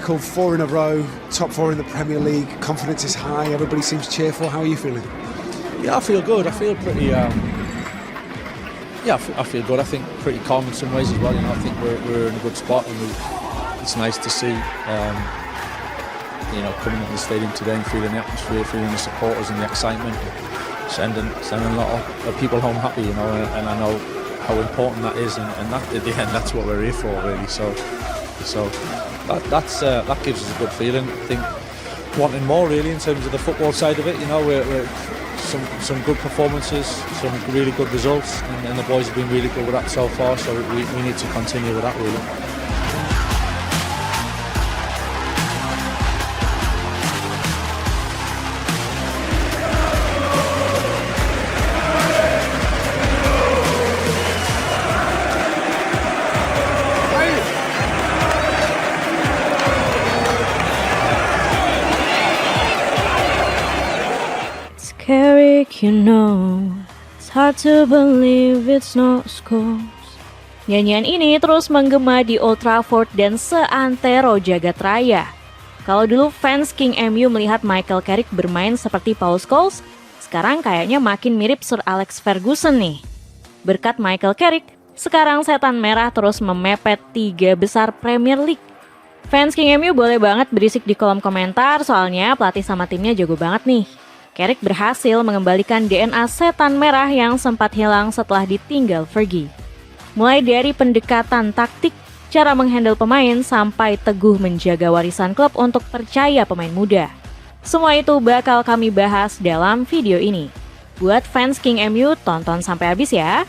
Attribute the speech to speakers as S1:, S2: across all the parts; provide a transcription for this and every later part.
S1: miracle, 4 in a row, top 4 in the Premier League, confidence is high, everybody seems cheerful. How are you feeling?
S2: Yeah, I feel good. I feel pretty. I feel good. I think pretty calm in some ways as well. You know, I think we're in a good spot, and it's nice to see. Coming into the stadium today and feeling the atmosphere, feeling the supporters and the excitement, sending a lot of people home happy. You know, and I know how important that is, and that at the end, that's what we're here for, really. So that gives us a good feeling. I think wanting more really in terms of the football side of it. You know, we're some good performances, some really good results, and the boys have been really good with that so far. So we need to continue with that really.
S3: Carrick, you know, it's hard to believe it's no scores. Nyanyian ini terus menggema di Old Trafford dan seantero jagat raya. Kalau dulu fans King MU melihat Michael Carrick bermain seperti Paul Scholes, sekarang kayaknya makin mirip Sir Alex Ferguson nih. Berkat Michael Carrick, sekarang setan merah terus memepet 3 besar Premier League. Fans King MU boleh banget berisik di kolom komentar, soalnya pelatih sama timnya jago banget nih. Carrick berhasil mengembalikan DNA setan merah yang sempat hilang setelah ditinggal Fergie. Mulai dari pendekatan taktik, cara menghandle pemain, sampai teguh menjaga warisan klub untuk percaya pemain muda. Semua itu bakal kami bahas dalam video ini. Buat fans King MU, tonton sampai habis ya.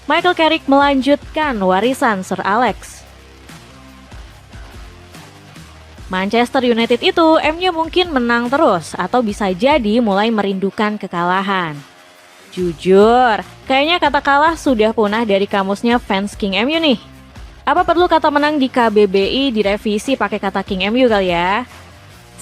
S3: Michael Carrick melanjutkan warisan Sir Alex. Manchester United itu MU mungkin menang terus atau bisa jadi mulai merindukan kekalahan. Jujur, kayaknya kata kalah sudah punah dari kamusnya fans King MU nih. Apa perlu kata menang di KBBI direvisi pakai kata King MU kali ya?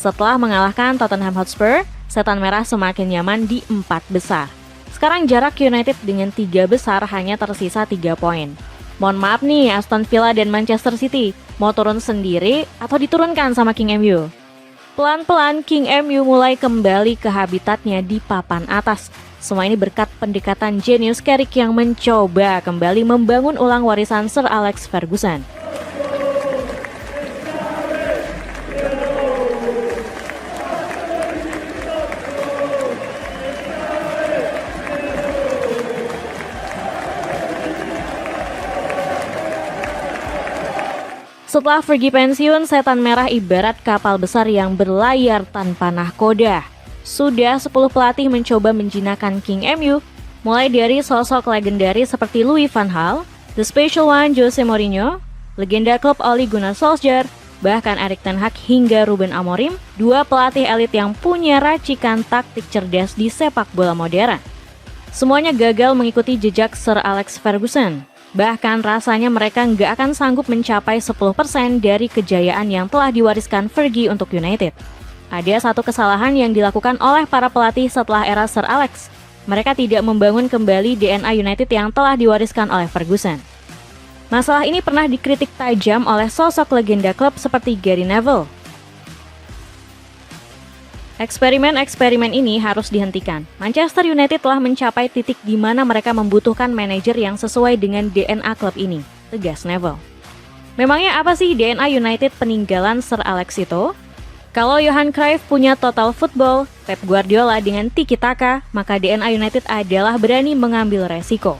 S3: Setelah mengalahkan Tottenham Hotspur, setan merah semakin nyaman di 4 besar. Sekarang jarak United dengan 3 besar hanya tersisa 3 poin. Mohon maaf nih Aston Villa dan Manchester City, mau turun sendiri atau diturunkan sama King MU? Pelan-pelan King MU mulai kembali ke habitatnya di papan atas. Semua ini berkat pendekatan jenius Carrick yang mencoba kembali membangun ulang warisan Sir Alex Ferguson. Setelah Fergie pensiun, setan merah ibarat kapal besar yang berlayar tanpa nahkoda. Sudah 10 pelatih mencoba menjinakkan King MU, mulai dari sosok legendaris seperti Louis van Gaal, The Special One Jose Mourinho, legenda klub Ole Gunnar Solskjaer, bahkan Erik ten Hag hingga Ruben Amorim, 2 pelatih elit yang punya racikan taktik cerdas di sepak bola modern. Semuanya gagal mengikuti jejak Sir Alex Ferguson. Bahkan rasanya mereka nggak akan sanggup mencapai 10% dari kejayaan yang telah diwariskan Fergie untuk United. Ada satu kesalahan yang dilakukan oleh para pelatih setelah era Sir Alex. Mereka tidak membangun kembali DNA United yang telah diwariskan oleh Ferguson. Masalah ini pernah dikritik tajam oleh sosok legenda klub seperti Gary Neville. Eksperimen-eksperimen ini harus dihentikan. Manchester United telah mencapai titik di mana mereka membutuhkan manajer yang sesuai dengan DNA klub ini, tegas Neville. Memangnya apa sih DNA United peninggalan Sir Alex itu? Kalau Johan Cruyff punya total football, Pep Guardiola dengan tiki-taka, maka DNA United adalah berani mengambil resiko.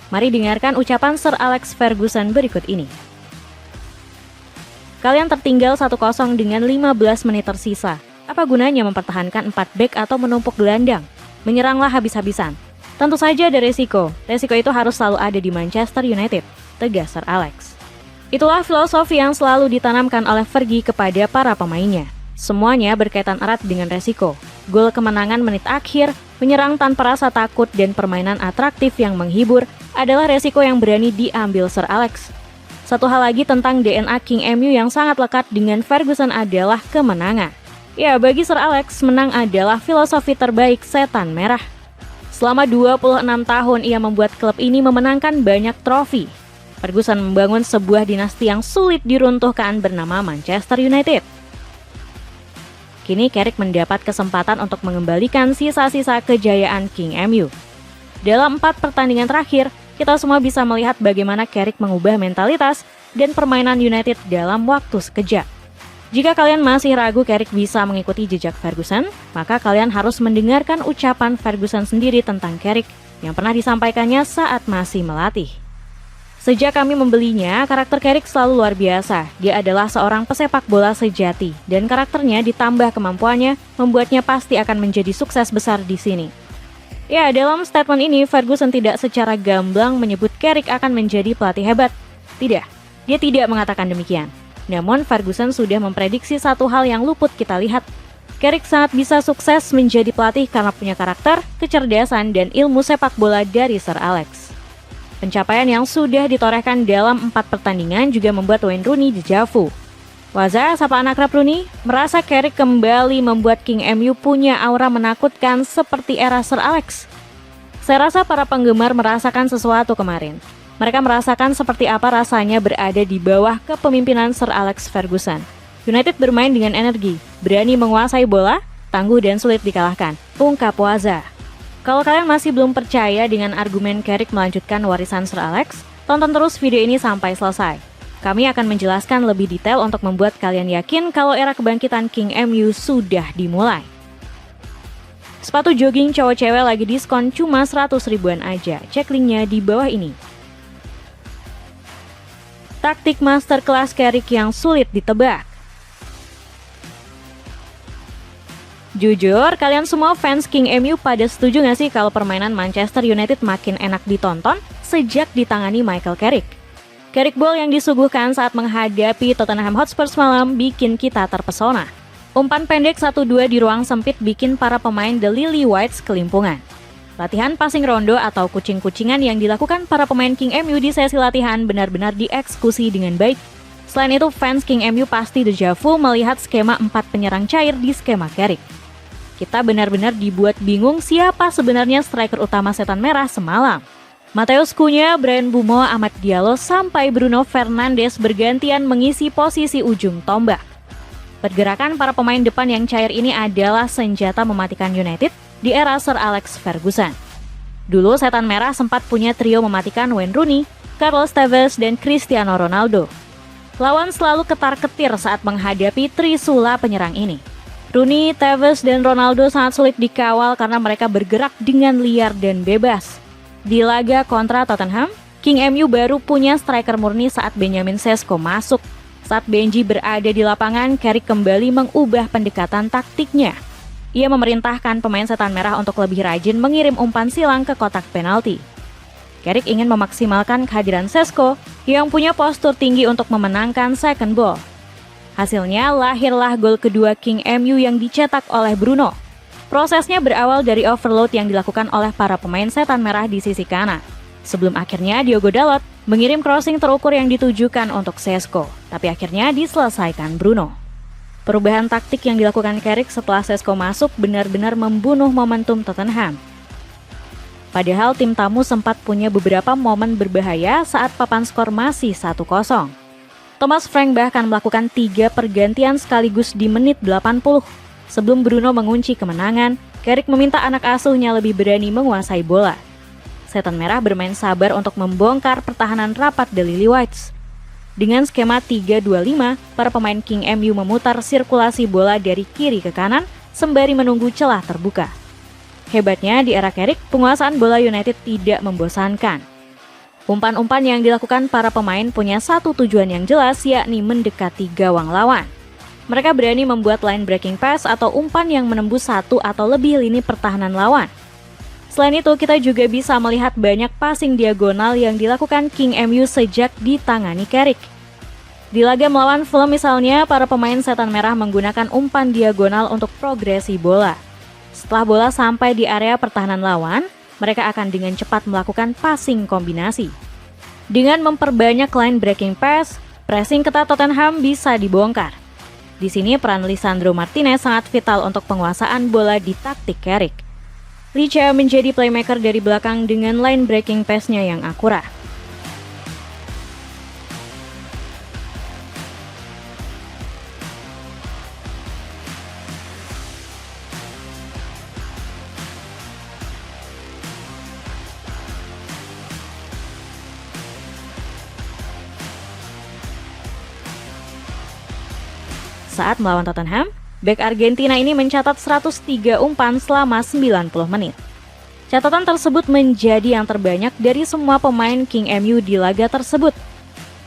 S3: Mari dengarkan ucapan Sir Alex Ferguson berikut ini. Kalian tertinggal 1-0 dengan 15 menit tersisa. Apa gunanya mempertahankan 4 bek atau menumpuk gelandang? Menyeranglah habis-habisan. Tentu saja ada resiko. Resiko itu harus selalu ada di Manchester United, tegas Sir Alex. Itulah filosofi yang selalu ditanamkan oleh Fergie kepada para pemainnya. Semuanya berkaitan erat dengan resiko. Gol kemenangan menit akhir, menyerang tanpa rasa takut, dan permainan atraktif yang menghibur adalah resiko yang berani diambil Sir Alex. Satu hal lagi tentang DNA King MU yang sangat lekat dengan Ferguson adalah kemenangan. Ya, bagi Sir Alex, menang adalah filosofi terbaik setan merah. Selama 26 tahun ia membuat klub ini memenangkan banyak trofi. Ferguson membangun sebuah dinasti yang sulit diruntuhkan bernama Manchester United. Kini Carrick mendapat kesempatan untuk mengembalikan sisa-sisa kejayaan King MU. Dalam 4 pertandingan terakhir, kita semua bisa melihat bagaimana Carrick mengubah mentalitas dan permainan United dalam waktu sekejap. Jika kalian masih ragu Carrick bisa mengikuti jejak Ferguson, maka kalian harus mendengarkan ucapan Ferguson sendiri tentang Carrick yang pernah disampaikannya saat masih melatih. Sejak kami membelinya, karakter Carrick selalu luar biasa. Dia adalah seorang pesepak bola sejati, dan karakternya ditambah kemampuannya membuatnya pasti akan menjadi sukses besar di sini. Ya, dalam statement ini, Ferguson tidak secara gamblang menyebut Carrick akan menjadi pelatih hebat. Tidak, dia tidak mengatakan demikian. Namun, Ferguson sudah memprediksi satu hal yang luput kita lihat. Carrick sangat bisa sukses menjadi pelatih karena punya karakter, kecerdasan, dan ilmu sepak bola dari Sir Alex. Pencapaian yang sudah ditorehkan dalam 4 pertandingan juga membuat Wayne Rooney dejavu. Waza, sapaan akrab Rooney, merasa Carrick kembali membuat King MU punya aura menakutkan seperti era Sir Alex. Saya rasa para penggemar merasakan sesuatu kemarin. Mereka merasakan seperti apa rasanya berada di bawah kepemimpinan Sir Alex Ferguson. United bermain dengan energi, berani menguasai bola, tangguh dan sulit dikalahkan, ungkap Waza. Kalau kalian masih belum percaya dengan argumen Carrick melanjutkan warisan Sir Alex, tonton terus video ini sampai selesai. Kami akan menjelaskan lebih detail untuk membuat kalian yakin kalau era kebangkitan King MU sudah dimulai. Sepatu jogging cowok-cewek lagi diskon cuma 100 ribuan aja, cek linknya di bawah ini. Taktik masterclass Carrick yang sulit ditebak. Jujur, kalian semua fans King MU pada setuju gak sih kalau permainan Manchester United makin enak ditonton sejak ditangani Michael Carrick? Carrick ball yang disuguhkan saat menghadapi Tottenham Hotspur semalam bikin kita terpesona. Umpan pendek 1-2 di ruang sempit bikin para pemain The Lily Whites kelimpungan. Latihan passing rondo atau kucing-kucingan yang dilakukan para pemain King MU di sesi latihan benar-benar dieksekusi dengan baik. Selain itu, fans King MU pasti dejavu melihat skema 4 penyerang cair di skema Carrick. Kita benar-benar dibuat bingung siapa sebenarnya striker utama Setan Merah semalam. Matheus Cunha, Bryan Mbeumo, Amad Diallo, sampai Bruno Fernandes bergantian mengisi posisi ujung tombak. Pergerakan para pemain depan yang cair ini adalah senjata mematikan United di era Sir Alex Ferguson. Dulu Setan Merah sempat punya trio mematikan Wayne Rooney, Carlos Tevez, dan Cristiano Ronaldo. Lawan selalu ketar-ketir saat menghadapi trisula penyerang ini. Rooney, Tevez, dan Ronaldo sangat sulit dikawal karena mereka bergerak dengan liar dan bebas. Di laga kontra Tottenham, King MU baru punya striker murni saat Benjamin Sesko masuk. Saat Benji berada di lapangan, Carrick kembali mengubah pendekatan taktiknya. Ia memerintahkan pemain Setan Merah untuk lebih rajin mengirim umpan silang ke kotak penalti. Carrick ingin memaksimalkan kehadiran Sesko yang punya postur tinggi untuk memenangkan second ball. Hasilnya lahirlah gol kedua King MU yang dicetak oleh Bruno. Prosesnya berawal dari overload yang dilakukan oleh para pemain Setan Merah di sisi kanan. Sebelum akhirnya Diogo Dalot mengirim crossing terukur yang ditujukan untuk Sesko, tapi akhirnya diselesaikan Bruno. Perubahan taktik yang dilakukan Carrick setelah Sesko masuk benar-benar membunuh momentum Tottenham. Padahal tim tamu sempat punya beberapa momen berbahaya saat papan skor masih 1-0. Thomas Frank bahkan melakukan 3 pergantian sekaligus di menit 80. Sebelum Bruno mengunci kemenangan, Carrick meminta anak asuhnya lebih berani menguasai bola. Setan Merah bermain sabar untuk membongkar pertahanan rapat The Lily Whites. Dengan skema 3-2-5, para pemain King MU memutar sirkulasi bola dari kiri ke kanan sembari menunggu celah terbuka. Hebatnya di era Carrick, penguasaan bola United tidak membosankan. Umpan-umpan yang dilakukan para pemain punya satu tujuan yang jelas, yakni mendekati gawang lawan. Mereka berani membuat line breaking pass atau umpan yang menembus 1 atau lebih lini pertahanan lawan. Selain itu, kita juga bisa melihat banyak passing diagonal yang dilakukan King MU sejak ditangani Carrick. Di laga melawan Fulham misalnya, para pemain Setan Merah menggunakan umpan diagonal untuk progresi bola. Setelah bola sampai di area pertahanan lawan, mereka akan dengan cepat melakukan passing kombinasi. Dengan memperbanyak line breaking pass, pressing ketat Tottenham bisa dibongkar. Di sini peran Lisandro Martinez sangat vital untuk penguasaan bola di taktik Carrick. Licha menjadi playmaker dari belakang dengan line breaking pass-nya yang akurat. Saat melawan Tottenham, bek Argentina ini mencatat 103 umpan selama 90 menit. Catatan tersebut menjadi yang terbanyak dari semua pemain King MU di laga tersebut.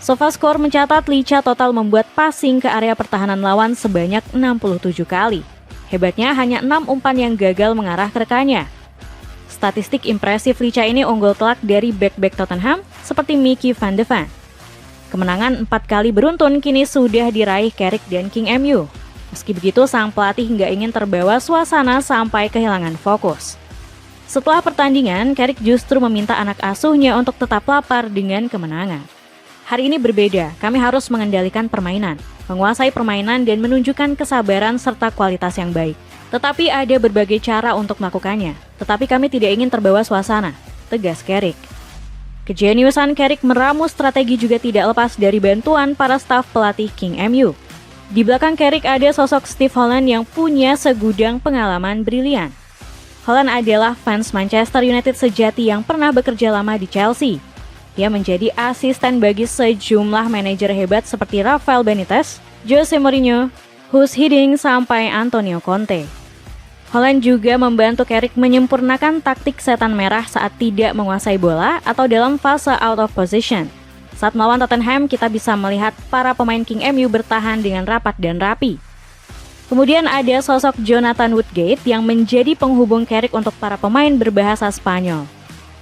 S3: SofaScore mencatat Licha total membuat passing ke area pertahanan lawan sebanyak 67 kali. Hebatnya hanya 6 umpan yang gagal mengarah ke rekannya. Statistik impresif Licha ini unggul telak dari bek-bek Tottenham seperti Mickey van de Ven. Kemenangan 4 kali beruntun kini sudah diraih Carrick dan King MU. Meski begitu, sang pelatih nggak ingin terbawa suasana sampai kehilangan fokus. Setelah pertandingan, Carrick justru meminta anak asuhnya untuk tetap lapar dengan kemenangan. Hari ini berbeda, kami harus mengendalikan permainan, menguasai permainan dan menunjukkan kesabaran serta kualitas yang baik. Tetapi ada berbagai cara untuk melakukannya. Tetapi kami tidak ingin terbawa suasana, tegas Carrick. Kejeniusan Carrick meramu strategi juga tidak lepas dari bantuan para staf pelatih King MU. Di belakang Carrick ada sosok Steve Holland yang punya segudang pengalaman brilian. Holland adalah fans Manchester United sejati yang pernah bekerja lama di Chelsea. Dia menjadi asisten bagi sejumlah manajer hebat seperti Rafael Benitez, Jose Mourinho, Gus Hiddink sampai Antonio Conte. Holland juga membantu Carrick menyempurnakan taktik setan merah saat tidak menguasai bola atau dalam fase out of position. Saat melawan Tottenham, kita bisa melihat para pemain King MU bertahan dengan rapat dan rapi. Kemudian ada sosok Jonathan Woodgate yang menjadi penghubung Carrick untuk para pemain berbahasa Spanyol.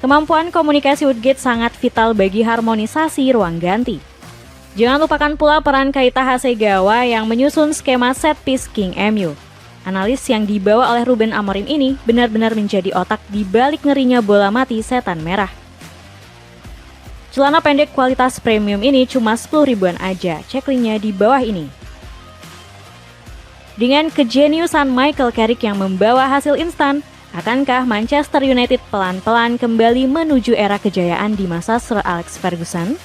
S3: Kemampuan komunikasi Woodgate sangat vital bagi harmonisasi ruang ganti. Jangan lupakan pula peran Keita Hasegawa yang menyusun skema set piece King MU. Analis yang dibawa oleh Ruben Amorim ini benar-benar menjadi otak di balik ngerinya bola mati setan merah. Celana pendek kualitas premium ini cuma 10 ribuan aja, cek linknya di bawah ini. Dengan kejeniusan Michael Carrick yang membawa hasil instan, akankah Manchester United pelan-pelan kembali menuju era kejayaan di masa Sir Alex Ferguson?